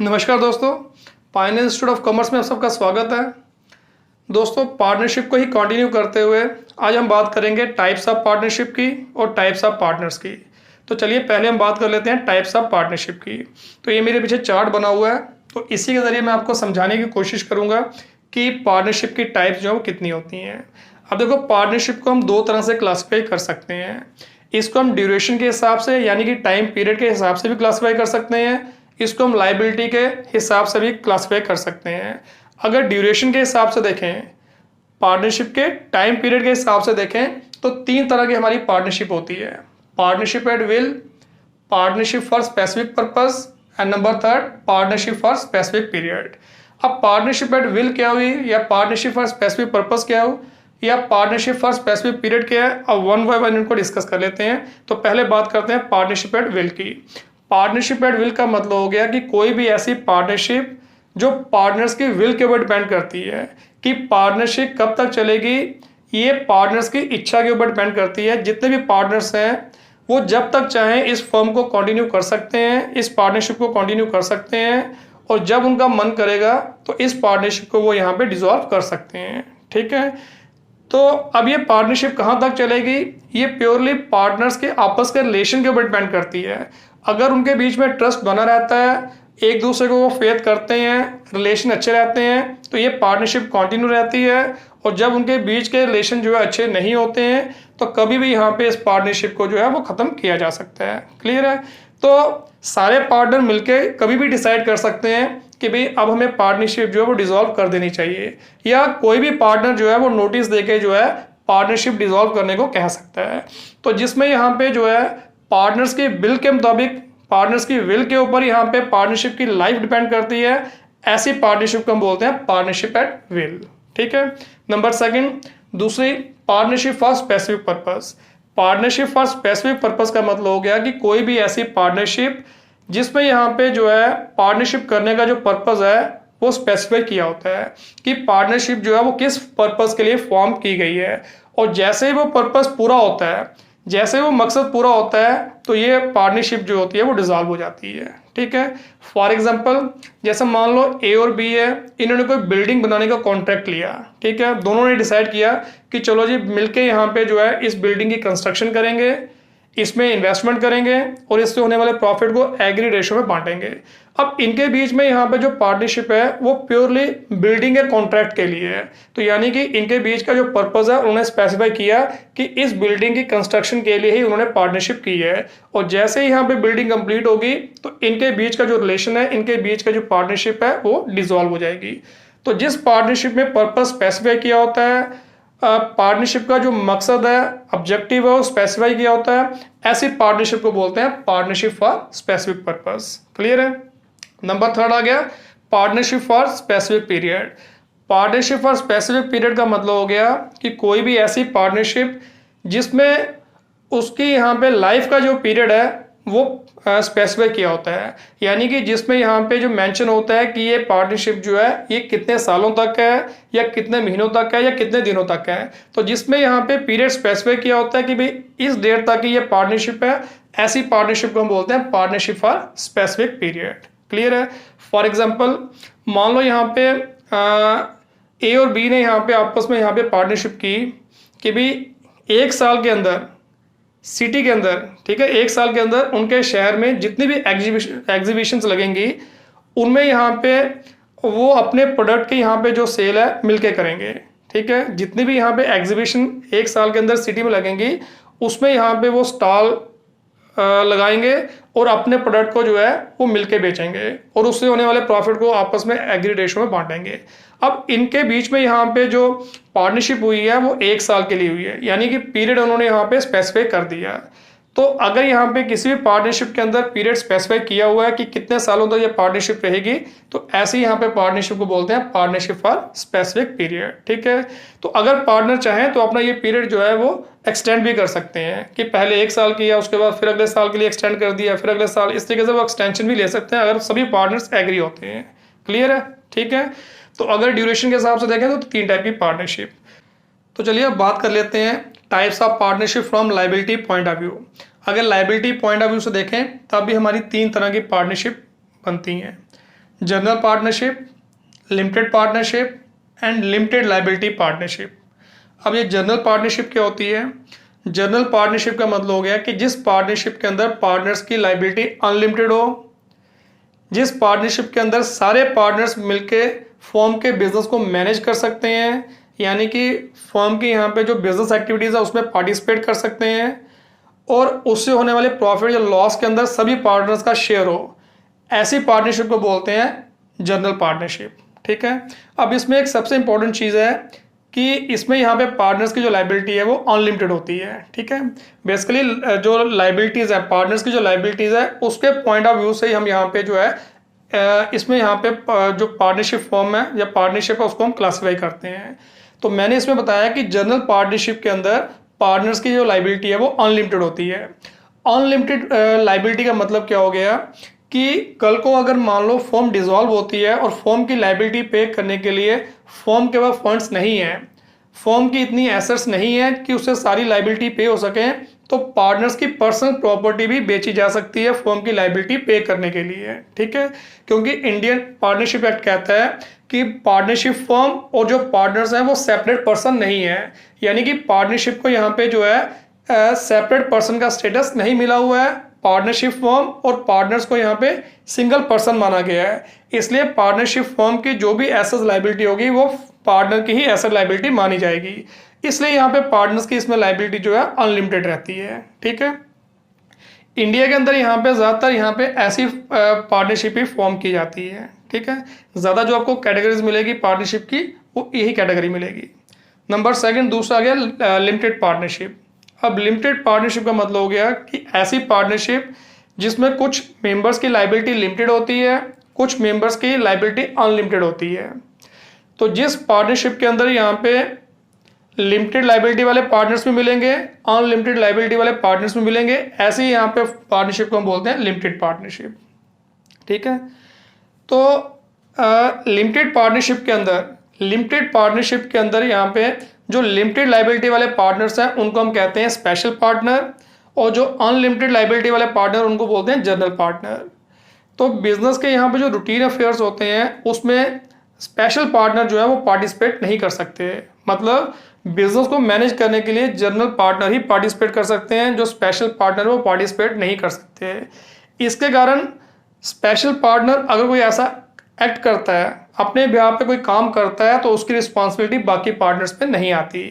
नमस्कार दोस्तों, finance institute of commerce में आप सबका स्वागत है। दोस्तों, पार्टनरशिप को ही कंटिन्यू करते हुए आज हम बात करेंगे टाइप्स ऑफ पार्टनरशिप की और टाइप्स ऑफ पार्टनर्स की। तो चलिए पहले हम बात कर लेते हैं टाइप्स ऑफ पार्टनरशिप की। तो ये मेरे पीछे चार्ट बना हुआ है, तो इसी के ज़रिए मैं आपको समझाने की कोशिश करूँगा कि पार्टनरशिप की टाइप्स जो है वो कितनी होती हैं। अब देखो, पार्टनरशिप को हम दो तरह से क्लासीफाई कर सकते हैं। इसको हम ड्यूरेशन के हिसाब से यानी कि टाइम पीरियड के हिसाब से भी क्लासीफाई कर सकते हैं, इसको हम लाइबिलिटी के हिसाब से भी क्लासीफाई कर सकते हैं। अगर ड्यूरेशन के हिसाब से देखें, पार्टनरशिप के टाइम पीरियड के हिसाब से देखें, तो तीन तरह की हमारी पार्टनरशिप होती है। Partnership at will, partnership for specific purpose and number third partnership for specific period. अब पार्टनरशिप एट विल क्या हुई या पार्टनरशिप फॉर स्पेसिफिक पर्पस क्या हो या पार्टनरशिप फॉर स्पेसिफिक पीरियड क्या है, अब वन बाय वन इनको डिस्कस कर लेते हैं। तो पहले बात करते हैं पार्टनरशिप एट विल की। पार्टनरशिप एट विल का मतलब हो गया कि कोई भी ऐसी पार्टनरशिप जो पार्टनर्स की विल के ऊपर डिपेंड करती है कि पार्टनरशिप कब तक चलेगी, ये पार्टनर्स की इच्छा के ऊपर डिपेंड करती है। जितने भी पार्टनर्स हैं वो जब तक चाहें इस फर्म को कंटिन्यू कर सकते हैं, इस पार्टनरशिप को कंटिन्यू कर सकते हैं, और जब उनका मन करेगा तो इस पार्टनरशिप को वो यहाँ पे डिसॉल्व कर सकते हैं। ठीक है, तो अब ये पार्टनरशिप कहाँ तक चलेगी, ये प्योरली पार्टनर्स के आपस के रिलेशन के ऊपर डिपेंड करती है। अगर उनके बीच में ट्रस्ट बना रहता है, एक दूसरे को वो फेथ करते हैं, रिलेशन अच्छे रहते हैं, तो ये पार्टनरशिप कंटिन्यू रहती है। और जब उनके बीच के रिलेशन जो है अच्छे नहीं होते हैं, तो कभी भी यहाँ पे इस पार्टनरशिप को जो है वो ख़त्म किया जा सकता है। क्लियर है? तो सारे पार्टनर मिलके कभी भी डिसाइड कर सकते हैं कि भाई अब हमें पार्टनरशिप जो है वो डिसॉल्व कर देनी चाहिए, या कोई भी पार्टनर जो है वो नोटिस देके जो है पार्टनरशिप डिसॉल्व करने को कह सकता है। तो जिसमें यहाँ पे जो है पार्टनर्स की बिल के मुताबिक, पार्टनर्स की विल के ऊपर यहाँ पे पार्टनरशिप की लाइफ डिपेंड करती है, ऐसी पार्टनरशिप को हम बोलते हैं पार्टनरशिप एट विल। ठीक है, नंबर सेकंड, दूसरी partnership for specific purpose. Partnership for specific purpose का मतलब हो गया कि कोई भी ऐसी पार्टनरशिप जिसमें यहाँ पे जो है पार्टनरशिप करने का जो पर्पस है वो स्पेसिफाई किया होता है कि पार्टनरशिप जो है वो किस पर्पस के लिए फॉर्म की गई है, और जैसे ही वो पर्पस पूरा होता है, जैसे वो मकसद पूरा होता है, तो ये पार्टनरशिप जो होती है वो डिसॉल्व हो जाती है। ठीक है, फॉर एग्जांपल जैसे मान लो ए और बी है, इन्होंने कोई बिल्डिंग बनाने का कॉन्ट्रैक्ट लिया। ठीक है, दोनों ने डिसाइड किया कि चलो जी मिलके यहाँ पे जो है इस बिल्डिंग की कंस्ट्रक्शन करेंगे, इसमें इन्वेस्टमेंट करेंगे और इससे होने वाले प्रॉफिट को एग्री रेशो में बांटेंगे। अब इनके बीच में यहाँ पे जो पार्टनरशिप है वो प्योरली बिल्डिंग के कॉन्ट्रैक्ट के लिए है। तो यानी कि इनके बीच का जो पर्पस है उन्होंने स्पेसिफाई किया कि इस बिल्डिंग की कंस्ट्रक्शन के लिए ही उन्होंने पार्टनरशिप की है, और जैसे ही यहाँ पे बिल्डिंग कंप्लीट होगी तो इनके बीच का जो रिलेशन है, इनके बीच का जो पार्टनरशिप है वो डिसॉल्व हो जाएगी। तो जिस पार्टनरशिप में पर्पस स्पेसिफाई किया होता है, पार्टनरशिप का जो मकसद है, ऑब्जेक्टिव है, वो स्पेसिफाई किया होता है, ऐसी पार्टनरशिप को बोलते हैं partnership for specific purpose. Clear है? नंबर थर्ड आ गया partnership for specific period. Partnership for specific period का मतलब हो गया कि कोई भी ऐसी पार्टनरशिप जिसमें उसकी यहाँ पे लाइफ का जो पीरियड है वो स्पेसिफाई किया होता है, यानी कि जिसमें यहाँ पे जो मेंशन होता है कि ये पार्टनरशिप जो है ये कितने सालों तक है या कितने महीनों तक है या कितने दिनों तक है। तो जिसमें यहाँ पे पीरियड स्पेसिफाई किया होता है कि भाई इस डेट तक की ये पार्टनरशिप है, ऐसी पार्टनरशिप को हम बोलते हैं partnership for specific period. Clear है? फॉर एग्जाम्पल मान लो यहाँ पे ए और बी ने यहाँ पे आपस में यहाँ पे पार्टनरशिप की कि भाई एक साल के अंदर सिटी के अंदर, ठीक है, एक साल के अंदर उनके शहर में जितनी भी एग्जीबिशंस लगेंगी उनमें यहाँ पे वो अपने प्रोडक्ट की यहाँ पे जो सेल है मिलके करेंगे। ठीक है, जितनी भी यहाँ पे एग्जीबिशन एक साल के अंदर सिटी में लगेंगी उसमें यहाँ पे वो स्टॉल लगाएंगे और अपने प्रोडक्ट को जो है वो मिलके बेचेंगे और उससे होने वाले प्रॉफिट को आपस में एग्री रेशो में बांटेंगे। अब इनके बीच में यहाँ पे जो पार्टनरशिप हुई है वो एक साल के लिए हुई है, यानी कि पीरियड उन्होंने यहाँ पे स्पेसिफाई कर दिया। तो अगर यहाँ पे किसी भी पार्टनरशिप के अंदर पीरियड स्पेसिफाई किया हुआ है कि कितने सालों तक ये पार्टनरशिप रहेगी, तो ऐसे ही यहाँ पे पार्टनरशिप को बोलते हैं पार्टनरशिप फॉर स्पेसिफिक पीरियड। ठीक है, तो अगर पार्टनर चाहें तो अपना ये पीरियड जो है वो एक्सटेंड भी कर सकते हैं कि पहले एक साल किया, उसके बाद फिर अगले साल के लिए एक्सटेंड कर दिया, फिर अगले साल, इस तरीके से वो एक्सटेंशन भी ले सकते हैं अगर सभी पार्टनर्स एग्री होते हैं। क्लियर है? ठीक है, तो अगर ड्यूरेशन के हिसाब से देखें तो तीन टाइप की पार्टनरशिप। तो चलिए अब बात कर लेते हैं types of partnership from liability point of view. अगर लाइबिलिटी पॉइंट ऑफ व्यू से देखें तब भी हमारी तीन तरह की पार्टनरशिप बनती हैं। General partnership, limited partnership and limited liability partnership. अब ये जनरल पार्टनरशिप क्या होती है? जनरल पार्टनरशिप का मतलब हो गया कि जिस पार्टनरशिप के अंदर पार्टनर्स की लाइबिलिटी अनलिमिटेड हो, जिस पार्टनरशिप के अंदर सारे पार्टनर्स मिलके फर्म के बिजनेस को मैनेज कर सकते हैं, यानी कि फर्म की यहाँ पे जो बिजनेस एक्टिविटीज़ है उसमें पार्टिसिपेट कर सकते हैं और उससे होने वाले प्रॉफिट या लॉस के अंदर सभी पार्टनर्स का शेयर हो, ऐसी पार्टनरशिप को बोलते हैं जनरल पार्टनरशिप। ठीक है। अब इसमें एक सबसे इंपॉर्टेंट चीज़ है कि इसमें यहाँ पे पार्टनर्स की जो लाइबिलिटी है वो अनलिमिटेड होती है। ठीक है। बेसिकली जो लाइबिलिटीज़ है, पार्टनर्स की जो लाइबिलिटीज़ है उसके पॉइंट ऑफ व्यू से ही हम यहाँ पे जो है इसमें यहाँ पे जो पार्टनरशिप फॉर्म है या पार्टनरशिप है उसको हम क्लासीफाई करते हैं। तो मैंने इसमें बताया कि जनरल पार्टनरशिप के अंदर पार्टनर्स की जो लाइबिलिटी है वो अनलिमिटेड होती है। अनलिमिटेड लाइबिलिटी का मतलब क्या हो गया कि कल को अगर मान लो फर्म डिसॉल्व होती है और फर्म की लाइबिलिटी पे करने के लिए फर्म के पास फंड्स नहीं है, फर्म की इतनी एसेट्स नहीं है कि उससे सारी लाइबिलिटी पे हो सके, तो पार्टनर्स की पर्सनल प्रॉपर्टी भी बेची जा सकती है फर्म की लाइबिलिटी पे करने के लिए। ठीक है। क्योंकि इंडियन पार्टनरशिप एक्ट कहता है कि पार्टनरशिप फर्म और जो पार्टनर्स हैं वो सेपरेट पर्सन नहीं है, यानी कि पार्टनरशिप को यहाँ पे जो है सेपरेट पर्सन का स्टेटस नहीं मिला हुआ है। पार्टनरशिप फर्म और पार्टनर्स को यहाँ पे सिंगल पर्सन माना गया है, इसलिए पार्टनरशिप फर्म की जो भी एसेट लाइबिलिटी होगी वो पार्टनर की ही एसेट लाइबिलिटी मानी जाएगी, इसलिए यहाँ पे पार्टनर्स की इसमें लाइबिलिटी जो है अनलिमिटेड रहती है। ठीक है। इंडिया के अंदर यहाँ पे ज़्यादातर यहाँ पे ऐसी पार्टनरशिप ही फॉर्म की जाती है। ठीक है। ज़्यादा जो आपको कैटेगरीज मिलेगी पार्टनरशिप की वो यही कैटेगरी मिलेगी। नंबर सेकंड, दूसरा आ गया लिमिटेड पार्टनरशिप। अब लिमिटेड पार्टनरशिप का मतलब हो गया कि ऐसी पार्टनरशिप जिसमें कुछ मेंबर्स की लाइबिलिटी लिमिटेड होती है, कुछ मेंबर्स की लाइबिलिटी अनलिमिटेड होती है। तो जिस पार्टनरशिप के अंदर यहाँ पे लिमिटेड लाइबिलिटी वाले पार्टनर्स भी मिलेंगे, अनलिमिटेड लाइबिलिटी वाले पार्टनर्स भी मिलेंगे, ऐसे ही यहाँ पे पार्टनरशिप को हम बोलते हैं लिमिटेड पार्टनरशिप। ठीक है। तो लिमिटेड पार्टनरशिप के अंदर यहाँ पे जो लिमिटेड लाइबिलिटी वाले पार्टनर्स हैं उनको हम कहते हैं स्पेशल पार्टनर, और जो अनलिमिटेड लाइबिलिटी वाले पार्टनर उनको बोलते हैं जनरल पार्टनर। तो बिजनेस के यहाँ पे जो रूटीन अफेयर्स होते हैं उसमें स्पेशल पार्टनर जो है वो पार्टिसिपेट नहीं कर सकते, मतलब बिजनेस को मैनेज करने के लिए जनरल पार्टनर ही पार्टिसिपेट कर सकते हैं, जो स्पेशल पार्टनर वो पार्टिसिपेट नहीं कर सकते। इसके कारण स्पेशल पार्टनर अगर कोई ऐसा एक्ट करता है, अपने बिहाफ पे कोई काम करता है, तो उसकी रिस्पॉन्सिबिलिटी बाकी पार्टनर्स पे नहीं आती।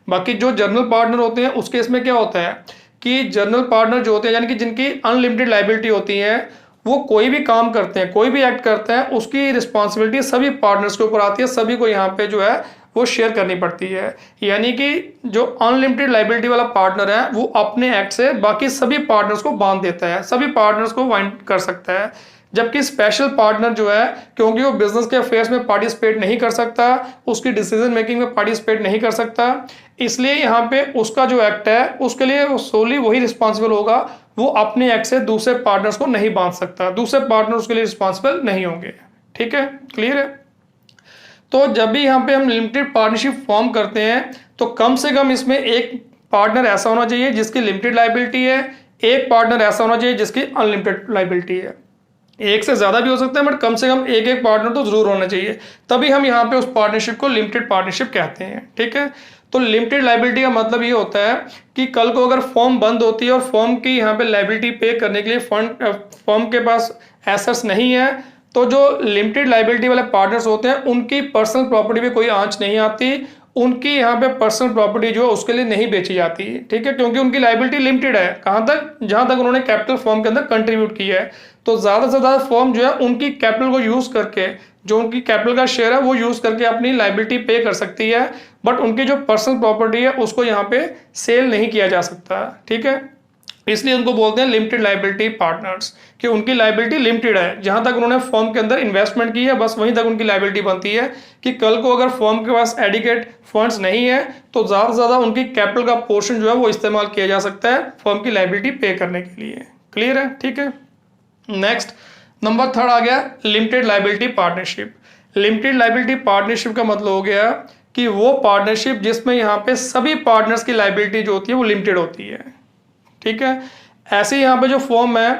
बाकी जो जनरल पार्टनर होते हैं उसके इसमें क्या होता है कि जनरल पार्टनर जो होते हैं यानी कि जिनकी अनलिमिटेड लाइबिलिटी होती है, वो कोई भी काम करते हैं, कोई भी एक्ट करते हैं, उसकी रिस्पॉन्सिबिलिटी सभी पार्टनर्स के ऊपर आती है, सभी को यहाँ पे जो है वो शेयर करनी पड़ती है। यानी कि जो अनलिमिटेड लाइबिलिटी वाला पार्टनर है वो अपने एक्ट से बाकी सभी पार्टनर्स को बांध देता है, सभी पार्टनर्स को वाइंड कर सकता है। जबकि स्पेशल पार्टनर जो है, क्योंकि वो बिजनेस के अफेयर्स में पार्टिसिपेट नहीं कर सकता, उसकी डिसीजन मेकिंग में पार्टिसिपेट नहीं कर सकता, इसलिए यहाँ पे उसका जो एक्ट है उसके लिए वो सोली वही रिस्पॉन्सिबल होगा, वो अपने एक्ट से दूसरे पार्टनर्स को नहीं बांध सकता, दूसरे पार्टनर उसके लिए रिस्पॉन्सिबल नहीं होंगे। ठीक है, क्लियर है। तो जब भी यहाँ पे हम लिमिटेड पार्टनरशिप फॉर्म करते हैं तो कम से कम इसमें एक पार्टनर ऐसा होना चाहिए जिसकी लिमिटेड लाइबिलिटी है, एक पार्टनर ऐसा होना चाहिए जिसकी अनलिमिटेड लाइबिलिटी है। एक से ज़्यादा भी हो सकता है बट कम से कम एक एक पार्टनर तो जरूर होना चाहिए, तभी हम यहाँ पे उस पार्टनरशिप को लिमिटेड पार्टनरशिप कहते हैं। ठीक है। तो लिमिटेड लाइबिलिटी का मतलब ये होता है कि कल को अगर फर्म बंद होती है और फर्म की यहाँ पे लाइबिलिटी पे करने के लिए फर्म के पास एसेट्स नहीं है, तो जो लिमिटेड लाइबिलिटी वाले पार्टनर्स होते हैं उनकी पर्सनल प्रॉपर्टी पे कोई आंच नहीं आती, उनकी यहाँ पे पर्सनल प्रॉपर्टी जो है उसके लिए नहीं बेची जाती। ठीक है, क्योंकि उनकी लाइबिलिटी लिमिटेड है, कहाँ तक, जहाँ तक उन्होंने कैपिटल फर्म के अंदर कंट्रीब्यूट किया है। तो ज़्यादा से ज़्यादा फर्म जो है उनकी कैपिटल को यूज़ करके, जो उनकी कैपिटल का शेयर है वो यूज़ करके अपनी लाइबिलिटी पे कर सकती है, बट उनकी जो पर्सनल प्रॉपर्टी है उसको यहाँ पे सेल नहीं किया जा सकता। ठीक है, इसलिए उनको बोलते हैं लिमिटेड लाइबिलिटी पार्टनर्स, कि उनकी लाइबिलिटी लिमिटेड है, जहां तक उन्होंने फर्म के अंदर इन्वेस्टमेंट की है बस वहीं तक उनकी लाइबिलिटी बनती है, कि कल को अगर फर्म के पास एडिकेट फंड्स नहीं है तो ज़्यादा से ज़्यादा उनकी कैपिटल का पोर्शन जो है वो इस्तेमाल किया जा सकता है फर्म की लाइबिलिटी पे करने के लिए। क्लियर है। ठीक है। नेक्स्ट नंबर थर्ड आ गया limited liability partnership. Limited liability partnership का मतलब हो गया कि वो पार्टनरशिप जिसमें यहाँ पे सभी पार्टनर्स की लाइबिलिटी जो होती है वो लिमिटेड होती है। ठीक है। ऐसे यहाँ पे जो फॉर्म है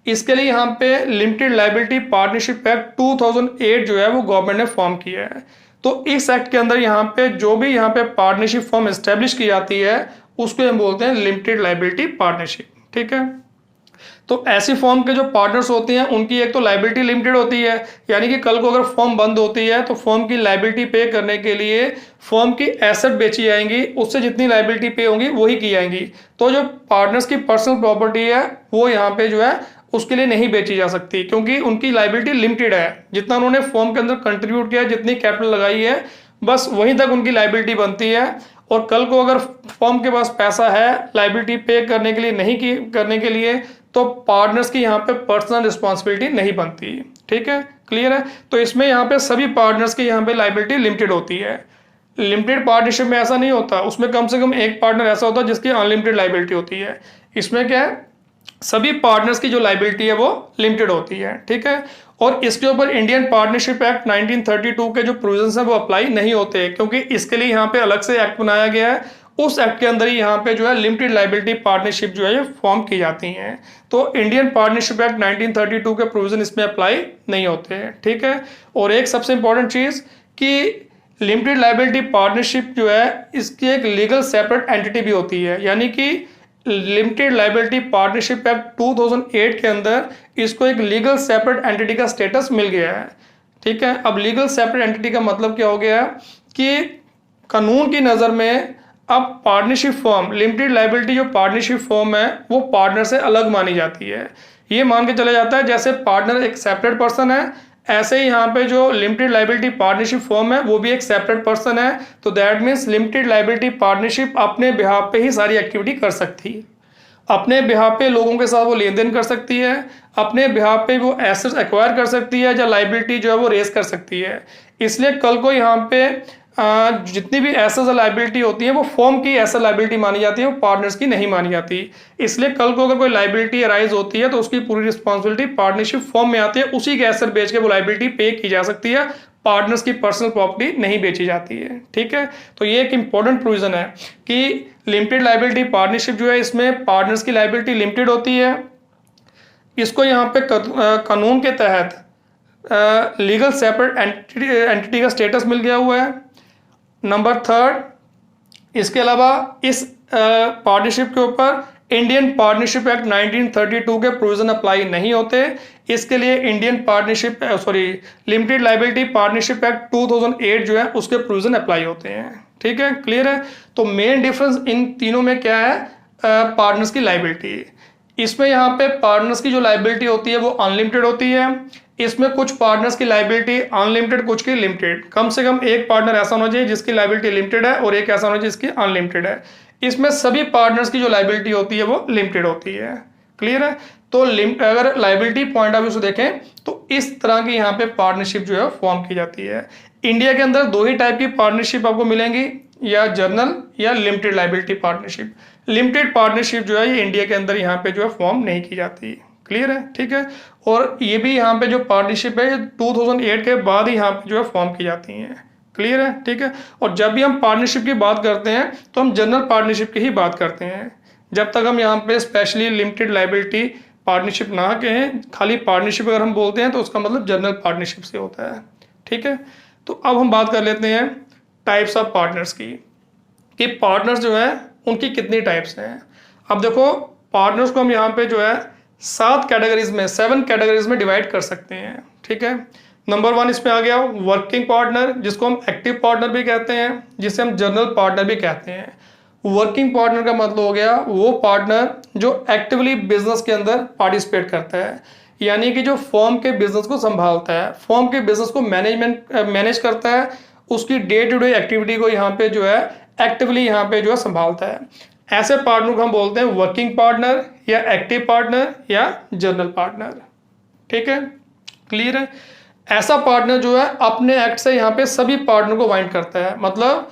इसके लिए यहाँ पे लिमिटेड लाइबिलिटी पार्टनरशिप एक्ट 2008 जो है वो गवर्नमेंट ने फॉर्म किया है। तो इस एक्ट के अंदर यहाँ पे जो भी यहाँ पे पार्टनरशिप फॉर्म एस्टेब्लिश की जाती है उसको हम बोलते हैं लिमिटेड लाइबिलिटी पार्टनरशिप। ठीक है, तो ऐसी फॉर्म के जो पार्टनर्स होते हैं उनकी एक तो लाइबिलिटी लिमिटेड होती है, यानी कि कल को अगर फॉर्म बंद होती है तो फॉर्म की लाइबिलिटी पे करने के लिए फॉर्म की एसेट बेची जाएंगी, उससे जितनी लाइबिलिटी पे होंगी वही की जाएंगी। तो जो पार्टनर्स की पर्सनल प्रॉपर्टी है वो यहाँ पे जो है उसके लिए नहीं बेची जा सकती, क्योंकि उनकी लाइबिलिटी लिमिटेड है। जितना उन्होंने फॉर्म के अंदर कंट्रीब्यूट किया, जितनी कैपिटल लगाई है, बस वहीं तक उनकी लाइबिलिटी बनती है। और कल को अगर फॉर्म के पास पैसा है लाइबिलिटी पे करने के लिए नहीं की करने के लिए, तो पार्टनर्स की यहाँ पे पर्सनल रिस्पॉन्सिबिलिटी नहीं बनती। ठीक है, क्लियर है। तो इसमें यहाँ पे सभी पार्टनर्स की यहाँ पे लाइबिलिटी लिमिटेड होती है। लिमिटेड पार्टनरशिप में ऐसा नहीं होता, उसमें कम से कम एक पार्टनर ऐसा होता है जिसकी अनलिमिटेड लाइबिलिटी होती है। इसमें क्या है, सभी पार्टनर्स की जो लाइबिलिटी है वो लिमिटेड होती है। ठीक है, और इसके ऊपर इंडियन पार्टनरशिप एक्ट 1932 के जो प्रोविजंस हैं वो अप्लाई नहीं होते, क्योंकि इसके लिए यहाँ पे अलग से एक्ट बनाया गया है। उस एक्ट के अंदर ही यहाँ पे जो है लिमिटेड लाइबिलिटी पार्टनरशिप जो है ये फॉर्म की जाती हैं। तो इंडियन पार्टनरशिप एक्ट 1932 के प्रोविजन इसमें अप्लाई नहीं होते हैं। ठीक है, और एक सबसे इंपॉर्टेंट चीज कि लिमिटेड लाइबिलिटी पार्टनरशिप जो है इसकी एक लीगल सेपरेट एंटिटी भी होती है, यानी कि लिमिटेड लाइबिलिटी पार्टनरशिप एक्ट 2008 के अंदर इसको एक लीगल सेपरेट एंटिटी का स्टेटस मिल गया है। ठीक है, अब लीगल सेपरेट एंटिटी का मतलब क्या हो गया कि कानून की नज़र में अब पार्टनरशिप फॉर्म, लिमिटेड लाइबिलिटी जो पार्टनरशिप फॉर्म है वो पार्टनर से अलग मानी जाती है। ये मान के चला जाता है जैसे पार्टनर एक सेपरेट पर्सन है, ऐसे ही यहाँ पे जो लिमिटेड लाइबिलिटी पार्टनरशिप फॉर्म है वो भी एक सेपरेट पर्सन है। तो that means limited liability partnership अपने बिहाफ पे ही सारी एक्टिविटी कर सकती है, अपने बिहाफ पे लोगों के साथ वो लेन देन कर सकती है, अपने बिहाफ पे वो एसेट्स एक्वायर कर सकती है, या लाइबिलिटी जो है वो रेज कर सकती है। इसलिए कल को यहाँ पे जितनी भी एसेट्स लाइबिलिटी होती है वो फॉर्म की एसेट लाइबिलिटी मानी जाती है, वो पार्टनर्स की नहीं मानी जाती। इसलिए कल को अगर कोई लाइबिलिटी अराइज होती है तो उसकी पूरी रिस्पॉन्सिबिलिटी पार्टनरशिप फॉर्म में आती है, उसी के एसेट बेच के वो लाइबिलिटी पे की जा सकती है, पार्टनर्स की पर्सनल प्रॉपर्टी नहीं बेची जाती है। ठीक है, तो ये एक इंपॉर्टेंट प्रोविजन है कि लिमिटेड लाइबिलिटी पार्टनरशिप जो है इसमें पार्टनर्स की लाइबिलिटी लिमिटेड होती है। इसको यहाँ पे कानून के तहत लीगल सेपरेट एंटिटी का स्टेटस मिल गया हुआ है। नंबर 3, इसके अलावा इस पार्टनरशिप के ऊपर इंडियन पार्टनरशिप एक्ट 1932 के प्रोविजन अप्लाई नहीं होते। इसके लिए Indian partnership limited liability partnership act 2008 जो है उसके प्रोविजन अप्लाई होते हैं। ठीक है, क्लियर है। तो मेन डिफरेंस इन तीनों में क्या है, पार्टनर्स की लाइबिलिटी। इसमें यहाँ पे पार्टनर्स की जो लाइबिलिटी होती है वो अनलिमिटेड होती है। इसमें कुछ पार्टनर्स की लाइबिलिटी अनलिमिटेड, कुछ की लिमिटेड। कम से कम एक पार्टनर ऐसा होना चाहिए जिसकी लाइबिलिटी लिमिटेड है और एक ऐसा होना चाहिए जिसकी अनलिमिटेड है। इसमें सभी पार्टनर्स की जो लाइबिलिटी होती है वो लिमिटेड होती है। क्लियर है। तो अगर लाइबिलिटी पॉइंट ऑफ व्यू से देखें तो इस तरह की यहाँ पे पार्टनरशिप जो है फॉर्म की जाती है। इंडिया के अंदर 2 ही टाइप की पार्टनरशिप आपको मिलेंगी, या जनरल या limited liability partnership. Limited partnership जो है ये इंडिया के अंदर यहाँ पे जो है फॉर्म नहीं की जाती। क्लियर है, ठीक है। और ये भी यहाँ पे जो पार्टनरशिप है ये 2008 के बाद ही यहाँ पे जो है फॉर्म की जाती हैं। क्लियर है, ठीक है। और जब भी हम पार्टनरशिप की बात करते हैं तो हम जनरल पार्टनरशिप की ही बात करते हैं। जब तक हम यहाँ पे स्पेशली लिमिटेड लाइबिलिटी पार्टनरशिप ना कहें, खाली पार्टनरशिप अगर हम बोलते हैं तो उसका मतलब जनरल पार्टनरशिप से होता है। ठीक है, तो अब हम बात कर लेते हैं टाइप्स ऑफ पार्टनर्स की, कि पार्टनर्स जो है उनकी कितनी टाइप्स हैं। अब देखो, पार्टनर्स को हम यहाँ पे जो है 7 कैटेगरीज में डिवाइड कर सकते हैं। ठीक है, नंबर 1 इसमें आ गया वर्किंग पार्टनर, जिसको हम एक्टिव पार्टनर भी कहते हैं, जिसे हम जनरल पार्टनर भी कहते हैं। वर्किंग पार्टनर का मतलब हो गया वो पार्टनर जो एक्टिवली बिजनेस के अंदर पार्टिसिपेट करता है, यानी कि जो फर्म के बिजनेस को संभालता है, फर्म के बिजनेस को मैनेज करता है, उसकी डे टू डे एक्टिविटी को यहाँ पे जो है एक्टिवली यहाँ पे जो है संभालता है। ऐसे पार्टनर को हम बोलते हैं वर्किंग पार्टनर या एक्टिव पार्टनर या जनरल पार्टनर। ठीक है, क्लियर है। ऐसा पार्टनर जो है अपने एक्ट से यहाँ पे सभी पार्टनर को बाइंड करता है। मतलब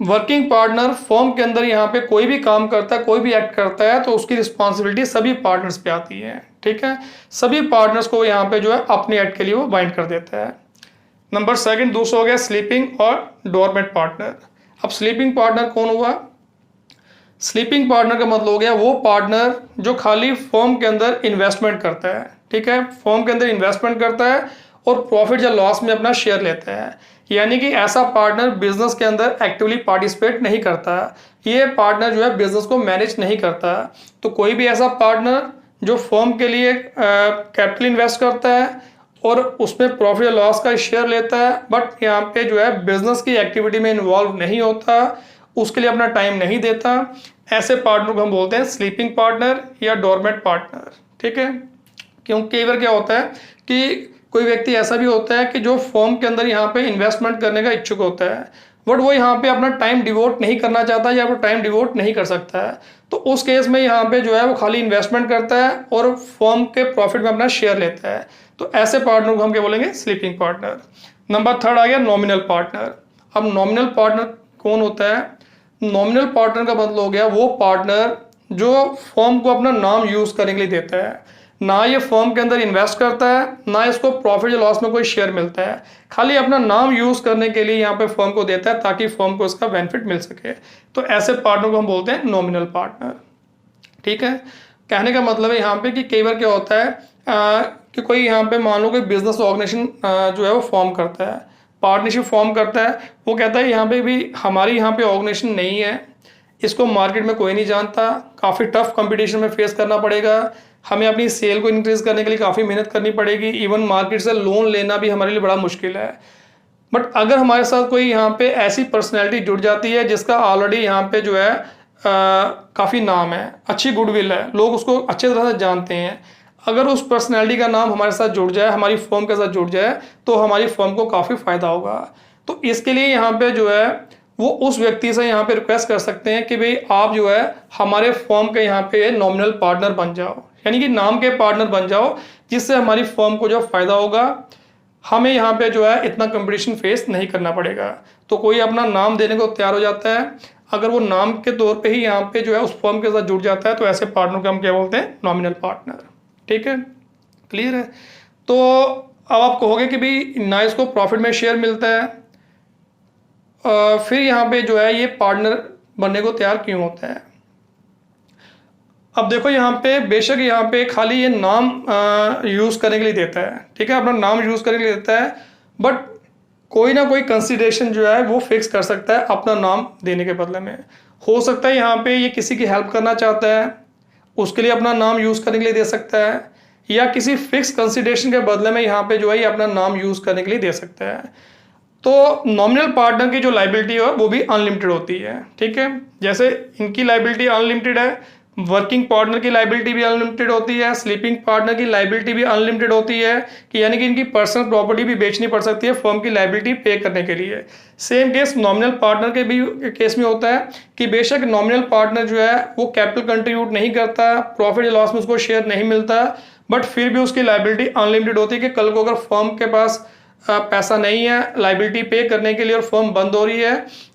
वर्किंग पार्टनर फर्म के अंदर यहाँ पे कोई भी काम करता है, कोई भी एक्ट करता है, तो उसकी रिस्पॉन्सिबिलिटी सभी पार्टनर्स पे आती है। ठीक है, सभी पार्टनर्स को यहाँ पे जो है अपने एक्ट के लिए वो बाइंड कर देता है। नंबर 2 दूसरा हो गया स्लीपिंग और डोरमेट पार्टनर। अब स्लीपिंग पार्टनर कौन हुआ? स्लीपिंग पार्टनर का मतलब हो गया वो पार्टनर जो खाली फर्म के अंदर इन्वेस्टमेंट करता है, ठीक है, फर्म के अंदर इन्वेस्टमेंट करता है और प्रॉफिट या लॉस में अपना शेयर लेता है। यानी कि ऐसा पार्टनर बिजनेस के अंदर एक्टिवली पार्टिसिपेट नहीं करता, ये पार्टनर जो है बिजनेस को मैनेज नहीं करता। तो कोई भी ऐसा पार्टनर जो फर्म के लिए कैपिटल इन्वेस्ट करता है और उसमें प्रॉफिट या लॉस का शेयर लेता है, बट यहाँ पे जो है बिजनेस की एक्टिविटी में इन्वॉल्व नहीं होता, उसके लिए अपना टाइम नहीं देता, ऐसे पार्टनर को हम बोलते हैं स्लीपिंग पार्टनर या डोरमेट पार्टनर, ठीक है। क्योंकि कई बार क्या होता है कि कोई व्यक्ति ऐसा भी होता है कि जो फर्म के अंदर यहाँ पे इन्वेस्टमेंट करने का इच्छुक होता है, बट वो यहाँ पे अपना टाइम डिवोट नहीं करना चाहता या वो टाइम डिवोट नहीं कर सकता है, तो उस केस में यहाँ पे जो है वो खाली इन्वेस्टमेंट करता है और फर्म के प्रॉफिट में अपना शेयर लेता है। तो ऐसे पार्टनर को हम क्या बोलेंगे, स्लीपिंग पार्टनर। नंबर थर्ड आ गया नॉमिनल पार्टनर। अब नॉमिनल पार्टनर कौन होता है? नॉमिनल पार्टनर का मतलब हो गया वो पार्टनर जो फर्म को अपना नाम यूज करने के लिए देता है, ना ये फर्म के अंदर इन्वेस्ट करता है, ना इसको प्रॉफिट या लॉस में कोई शेयर मिलता है, खाली अपना नाम यूज करने के लिए यहाँ पे फर्म को देता है ताकि फर्म को इसका बेनिफिट मिल सके। तो ऐसे पार्टनर को हम बोलते हैं नॉमिनल पार्टनर, ठीक है। कहने का मतलब है यहाँ पे कि कई बार क्या होता है कि कोई यहाँ पे मान लो कोई बिजनेस ऑर्गेनाइजेशन जो है वो फॉर्म करता है, पार्टनरशिप फॉर्म करता है, वो कहता है यहाँ पे भी हमारी यहाँ पे ऑर्गेनाइजेशन नहीं है, इसको मार्केट में कोई नहीं जानता, काफ़ी टफ कंपटीशन में फेस करना पड़ेगा, हमें अपनी सेल को इंक्रीज करने के लिए काफ़ी मेहनत करनी पड़ेगी, इवन मार्केट से लोन लेना भी हमारे लिए बड़ा मुश्किल है। बट अगर हमारे साथ कोई यहाँ पे ऐसी पर्सनैलिटी जुड़ जाती है जिसका ऑलरेडी यहाँ पे जो है काफ़ी नाम है, अच्छी गुडविल है, लोग उसको अच्छे तरह से जानते हैं, अगर उस पर्सनैलिटी का नाम हमारे साथ जुड़ जाए, हमारी फर्म के साथ जुड़ जाए, तो हमारी फर्म को काफ़ी फ़ायदा होगा। तो इसके लिए यहाँ पे जो है वो उस व्यक्ति से यहाँ पे रिक्वेस्ट कर सकते हैं कि भाई आप जो है हमारे फर्म के यहाँ पे नॉमिनल पार्टनर बन जाओ, यानी कि नाम के पार्टनर बन जाओ, जिससे हमारी फर्म को जो फ़ायदा होगा, हमें यहाँ पे जो है इतना कंपटीशन फेस नहीं करना पड़ेगा। तो कोई अपना नाम देने को तैयार हो जाता है, अगर वो नाम के तौर पे ही यहाँ पे जो है उस फर्म के साथ जुड़ जाता है, तो ऐसे पार्टनर को हम क्या बोलते हैं, नॉमिनल पार्टनर, ठीक है, क्लियर है। तो अब आप कहोगे कि भाई ना इसको प्रॉफिट में शेयर मिलता है, फिर यहाँ पे जो है ये पार्टनर बनने को तैयार क्यों होता है? अब देखो यहाँ पे बेशक यहाँ पे खाली ये नाम यूज़ करने के लिए देता है, ठीक है, अपना नाम यूज़ करने के लिए देता है, बट कोई ना कोई कंसिडरेशन जो है वो फिक्स कर सकता है अपना नाम देने के बदले में। हो सकता है यहाँ पे ये किसी की हेल्प करना चाहता है, उसके लिए अपना नाम यूज़ करने के लिए दे सकता है, या किसी फिक्स कंसिडरेशन के बदले में यहाँ पे जो है ये अपना नाम यूज़ करने के लिए दे सकता है। तो नॉमिनल पार्टनर की जो लाइबिलिटी है वो भी अनलिमिटेड होती है, ठीक है, जैसे इनकी लाइबिलिटी अनलिमिटेड है, वर्किंग पार्टनर की लाइबिलिटी भी अनलिमिटेड होती है, स्लीपिंग पार्टनर की लाइबिलिटी भी अनलिमिटेड होती है, कि यानी कि इनकी पर्सनल प्रॉपर्टी भी बेचनी पड़ सकती है फर्म की लाइबिलिटी पे करने के लिए। सेम केस नॉमिनल पार्टनर के भी केस में होता है कि बेशक नॉमिनल पार्टनर जो है वो कैपिटल कंट्रीब्यूट नहीं करता, प्रॉफिट या लॉस में उसको शेयर नहीं मिलता, बट फिर भी उसकी लाइबिलिटी अनलिमिटेड होती है कि कल को अगर फर्म के पास पैसा नहीं है लाइबिलिटी पे करने के लिए और फर्म बंद हो रही है,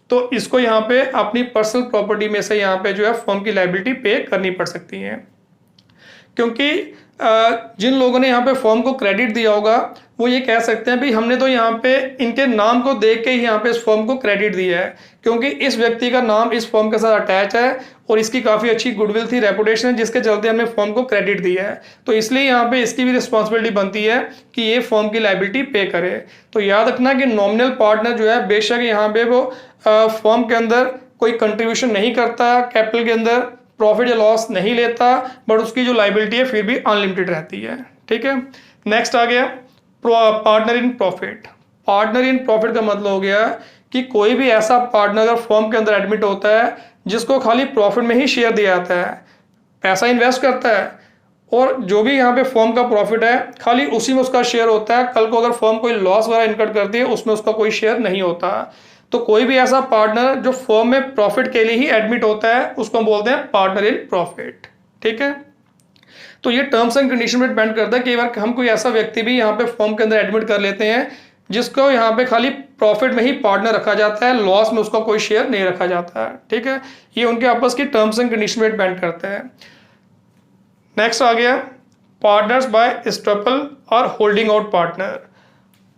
तो इसको यहाँ पे अपनी पर्सनल प्रॉपर्टी में से यहाँ पे जो है फर्म की लाइबिलिटी पे करनी पड़ सकती है। क्योंकि जिन लोगों ने यहाँ पे फर्म को क्रेडिट दिया होगा वो ये कह सकते हैं भाई हमने तो यहाँ पे इनके नाम को देख के ही यहाँ पे इस फर्म को क्रेडिट दिया है, क्योंकि इस व्यक्ति का नाम इस फर्म के साथ अटैच है और इसकी काफ़ी अच्छी गुडविल थी, रेपुटेशन है, जिसके चलते हमने फर्म को क्रेडिट दिया है, तो इसलिए यहाँ पे इसकी भी रिस्पॉन्सिबिलिटी बनती है कि ये फर्म की लाइबिलिटी पे करे। तो याद रखना कि नॉमिनल पार्टनर जो है बेशक यहाँ पे वो फर्म के अंदर कोई कंट्रीब्यूशन नहीं करता, कैपिटल के अंदर प्रॉफिट या लॉस नहीं लेता, बट उसकी जो लाइबिलिटी है फिर भी अनलिमिटेड रहती है, ठीक है। नेक्स्ट आ गया partner in profit. Partner in profit का मतलब हो गया कि कोई भी ऐसा पार्टनर अगर फर्म के अंदर एडमिट होता है जिसको खाली प्रॉफिट में ही शेयर दिया जाता है, पैसा इन्वेस्ट करता है और जो भी यहाँ पे फर्म का प्रॉफिट है खाली उसी में उसका शेयर होता है, कल को अगर फर्म कोई लॉस वगैरह इनकट करती है उसमें उसका कोई शेयर नहीं होता। तो कोई भी ऐसा पार्टनर जो फर्म में प्रॉफिट के लिए ही एडमिट होता है उसको हम बोलते हैं पार्टनर इन प्रॉफिट, ठीक है। तो ये टर्म्स एंड कंडीशन पे डिपेंड करता है। कई बार हम कोई ऐसा व्यक्ति भी यहाँ पे फर्म के अंदर एडमिट कर लेते हैं जिसको यहाँ पे खाली प्रॉफिट में ही पार्टनर रखा जाता है, लॉस में उसका कोई शेयर नहीं रखा जाता है, ठीक है। ये उनके आपस की टर्म्स एंड कंडीशन पे डिपेंड करते हैं। नेक्स्ट आ गया पार्टनर्स बाय स्टेपल और holding out partner.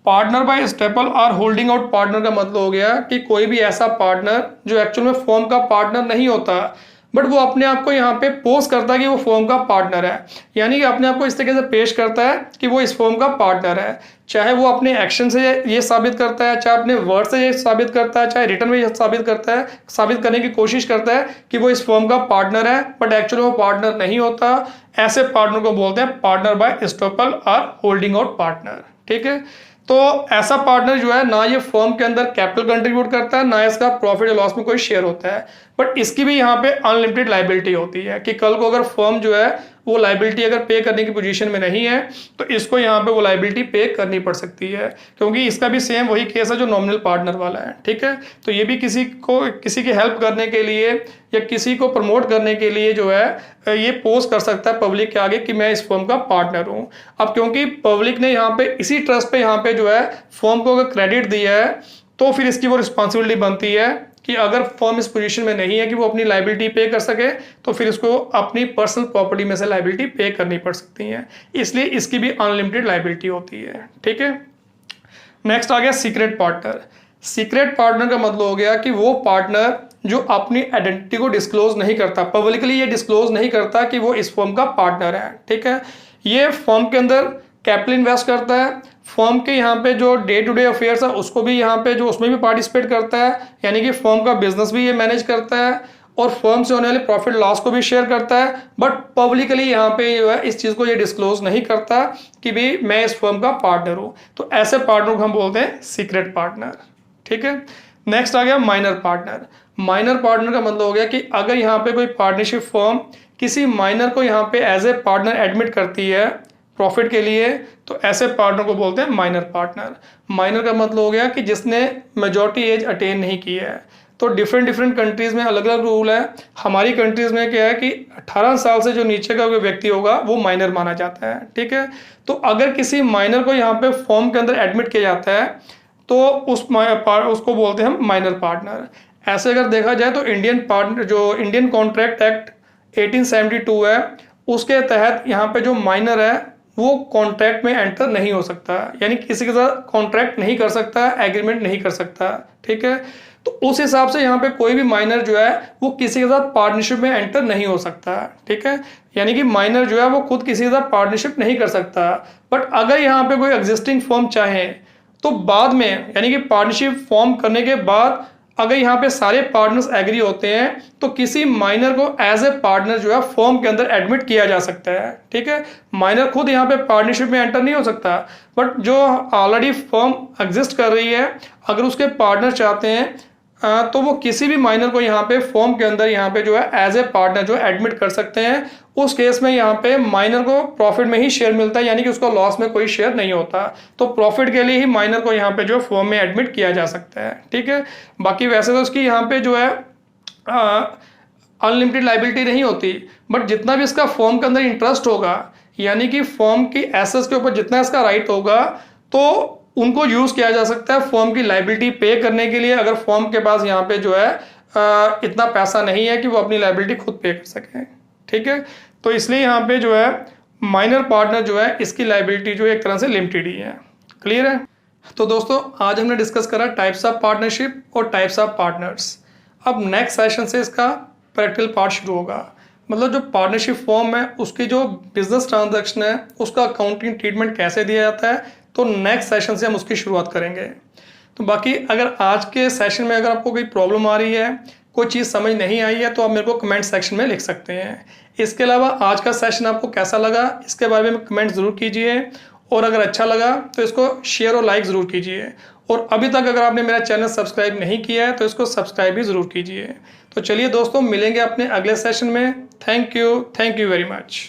Partner by staple और होल्डिंग आउट पार्टनर का मतलब हो गया कि कोई भी ऐसा पार्टनर जो एक्चुअल में फर्म का पार्टनर नहीं होता बट वो अपने आप को यहाँ पे पोस्ट करता है कि वो फर्म का पार्टनर है, यानी कि अपने आप को इस तरीके से पेश करता है कि वो इस फर्म का पार्टनर है। चाहे वो अपने एक्शन से ये साबित करता है, चाहे अपने वर्ड से ये साबित करता है, चाहे रिटर्न में ये साबित करता है, साबित करने की कोशिश करता है कि वो इस फर्म का पार्टनर है, बट एक्चुअली वो पार्टनर नहीं होता। ऐसे पार्टनर को बोलते हैं पार्टनर बाय एस्टॉपल और होल्डिंग आउट पार्टनर। ठीक है, तो ऐसा पार्टनर जो है ना ये फर्म के अंदर कैपिटल कंट्रीब्यूट करता है, ना इसका प्रॉफिट या लॉस में कोई शेयर होता है, बट इसकी भी यहाँ पे अनलिमिटेड लाइबिलिटी होती है कि कल को अगर फर्म जो है वो लाइबिलिटी अगर पे करने की पोजीशन में नहीं है तो इसको यहाँ पे वो लाइबिलिटी पे करनी पड़ सकती है, क्योंकि इसका भी सेम वही केस है जो नॉमिनल पार्टनर वाला है। ठीक है, तो ये भी किसी की हेल्प करने के लिए या किसी को प्रमोट करने के लिए जो है ये पोस्ट कर सकता है पब्लिक के आगे कि मैं इस फर्म का पार्टनर हूँ। अब क्योंकि पब्लिक ने यहाँ पे इसी ट्रस्ट पे यहाँ पे जो है फर्म को अगर क्रेडिट दिया है तो फिर इसकी वो रिस्पॉन्सिबिलिटी बनती है कि अगर फर्म इस पोजीशन में नहीं है कि वो अपनी लाइबिलिटी पे कर सके तो फिर इसको अपनी पर्सनल प्रॉपर्टी में से लाइबिलिटी पे करनी पड़ सकती है, इसलिए इसकी भी अनलिमिटेड लाइबिलिटी होती है। ठीक है, नेक्स्ट आ गया सीक्रेट पार्टनर। सीक्रेट पार्टनर का मतलब हो गया कि वो पार्टनर जो अपनी आइडेंटिटी को डिस्क्लोज नहीं करता, पब्लिकली ये डिस्क्लोज नहीं करता कि वो इस फर्म का पार्टनर है। ठीक है, ये फर्म के अंदर कैपिटल इन्वेस्ट करता है, फर्म के यहाँ पे जो डे टू डे अफेयर्स है उसको भी यहाँ पे जो उसमें भी पार्टिसिपेट करता है, यानी कि फर्म का बिजनेस भी ये मैनेज करता है और फर्म से होने वाले प्रॉफिट लॉस को भी शेयर करता है, बट पब्लिकली यहाँ पे जो है इस चीज़ को ये डिस्क्लोज नहीं करता कि भाई मैं इस फर्म का पार्टनर हूँ। तो ऐसे पार्टनर को हम बोलते हैं सीक्रेट पार्टनर। ठीक है, नेक्स्ट आ गया माइनर पार्टनर। माइनर पार्टनर का मतलब हो गया कि अगर यहाँ पे कोई पार्टनरशिप फर्म किसी माइनर को यहाँ पे एज ए पार्टनर एडमिट करती है प्रॉफिट के लिए तो ऐसे पार्टनर को बोलते हैं माइनर पार्टनर। माइनर का मतलब हो गया कि जिसने मेजॉरिटी एज अटेन नहीं की है। तो डिफरेंट कंट्रीज में अलग अलग रूल है। हमारी कंट्रीज में क्या है कि 18 साल से जो नीचे का कोई व्यक्ति होगा वो माइनर माना जाता है। ठीक है, तो अगर किसी माइनर को यहाँ पे फॉर्म के अंदर एडमिट किया जाता है तो उसको बोलते हैं हम माइनर पार्टनर। ऐसे अगर देखा जाए तो इंडियन कॉन्ट्रैक्ट एक्ट 1872 है, उसके तहत यहाँ पे जो माइनर है वो कॉन्ट्रैक्ट में एंटर नहीं हो सकता, यानी किसी के साथ कॉन्ट्रैक्ट नहीं कर सकता, एग्रीमेंट नहीं कर सकता। ठीक है, तो उस हिसाब से यहाँ पे कोई भी माइनर जो है वो किसी के साथ पार्टनरशिप में एंटर नहीं हो सकता। ठीक है, यानी कि माइनर जो है वो खुद किसी के साथ पार्टनरशिप नहीं कर सकता। बट अगर यहाँ पे कोई एग्जिस्टिंग फर्म चाहे तो बाद में, यानी कि पार्टनरशिप फॉर्म करने के बाद अगर यहाँ पे सारे पार्टनर्स एग्री होते हैं तो किसी माइनर को एज ए पार्टनर जो है फर्म के अंदर एडमिट किया जा सकता है। ठीक है, माइनर खुद यहाँ पे पार्टनरशिप में एंटर नहीं हो सकता, बट जो ऑलरेडी फर्म एग्जिस्ट कर रही है अगर उसके पार्टनर चाहते हैं तो वो किसी भी माइनर को यहाँ पे फर्म के अंदर यहाँ पे जो है एज ए पार्टनर जो है एडमिट कर सकते हैं। उस केस में यहाँ पे माइनर को प्रॉफिट में ही शेयर मिलता है, यानी कि उसको लॉस में कोई शेयर नहीं होता। तो प्रॉफिट के लिए ही माइनर को यहाँ पे जो फर्म में एडमिट किया जा सकता है। ठीक है, बाकी वैसे तो उसकी यहाँ पे जो है अनलिमिटेड लाइबिलिटी नहीं होती, बट जितना भी इसका फर्म के अंदर इंटरेस्ट होगा, यानी कि फर्म की एसेट्स के ऊपर जितना इसका राइट होगा तो उनको यूज किया जा सकता है फर्म की लाइबिलिटी पे करने के लिए, अगर फर्म के पास यहाँ पे जो है इतना पैसा नहीं है कि वो अपनी लाइबिलिटी खुद पे कर सके। ठीक है, तो इसलिए यहाँ पे जो है माइनर पार्टनर जो है इसकी लाइबिलिटी जो एक तरह से लिमिटेड ही है। क्लियर है? तो दोस्तों आज हमने डिस्कस करा टाइप्स ऑफ पार्टनरशिप और टाइप्स ऑफ पार्टनर्स। अब नेक्स्ट सेशन से इसका प्रैक्टिकल पार्ट शुरू होगा, मतलब जो पार्टनरशिप फॉर्म है उसकी जो बिजनेस ट्रांजैक्शन है उसका अकाउंटिंग ट्रीटमेंट कैसे दिया जाता है, तो नेक्स्ट सेशन से हम उसकी शुरुआत करेंगे। तो बाकी अगर आज के सेशन में अगर आपको कोई प्रॉब्लम आ रही है, कोई चीज़ समझ नहीं आई है, तो आप मेरे को कमेंट सेक्शन में लिख सकते हैं। इसके अलावा आज का सेशन आपको कैसा लगा इसके बारे में कमेंट ज़रूर कीजिए, और अगर अच्छा लगा तो इसको शेयर और लाइक ज़रूर कीजिए, और अभी तक अगर आपने मेरा चैनल सब्सक्राइब नहीं किया है तो इसको सब्सक्राइब भी ज़रूर कीजिए। तो चलिए दोस्तों, मिलेंगे अपने अगले सेशन में। Thank you very much.